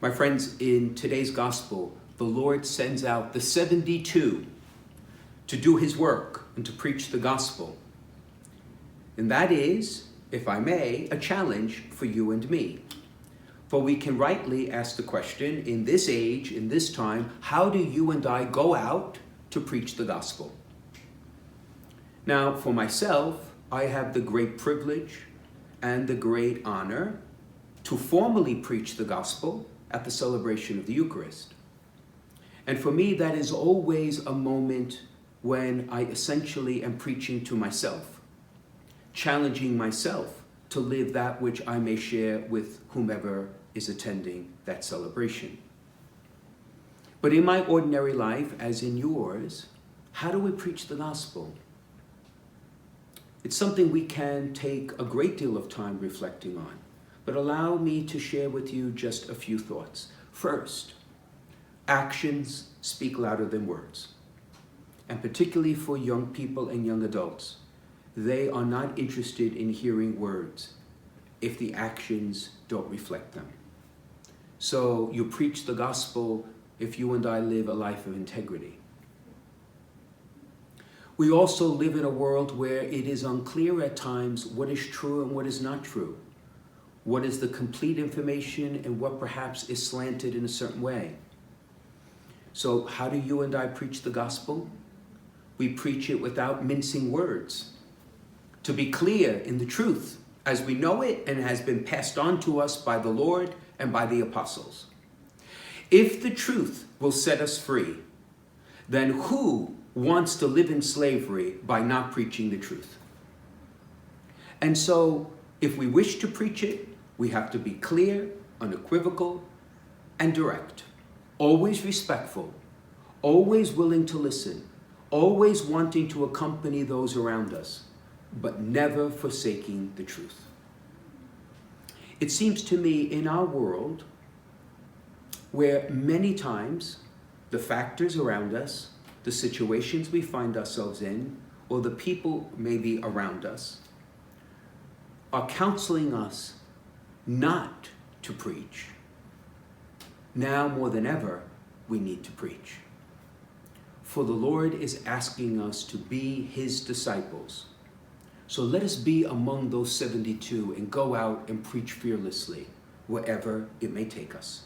My friends, in today's gospel, the Lord sends out the 72 to do his work and to preach the gospel. And that is, if I may, a challenge for you and me. For we can rightly ask the question, in this age, in this time, how do you and I go out to preach the gospel? Now, for myself, I have the great privilege and the great honor to formally preach the gospel at the celebration of the Eucharist. And for me, that is always a moment when I essentially am preaching to myself, challenging myself to live that which I may share with whomever is attending that celebration. But in my ordinary life, as in yours, how do we preach the gospel? It's something we can take a great deal of time reflecting on, but allow me to share with you just a few thoughts. First, actions speak louder than words. And particularly for young people and young adults, they are not interested in hearing words if the actions don't reflect them. So you preach the gospel if you and I live a life of integrity. We also live in a world where it is unclear at times what is true and what is not true. What is the complete information and what perhaps is slanted in a certain way. So how do you and I preach the gospel? We preach it without mincing words, to be clear in the truth as we know it and has been passed on to us by the Lord and by the apostles. If the truth will set us free, then who wants to live in slavery by not preaching the truth? And so if we wish to preach it, we have to be clear, unequivocal, and direct, always respectful, always willing to listen, always wanting to accompany those around us, but never forsaking the truth. It seems to me in our world where many times the factors around us, the situations we find ourselves in, or the people maybe around us, are counseling us not to preach. Now more than ever, we need to preach. For the Lord is asking us to be his disciples. So let us be among those 72 and go out and preach fearlessly wherever it may take us.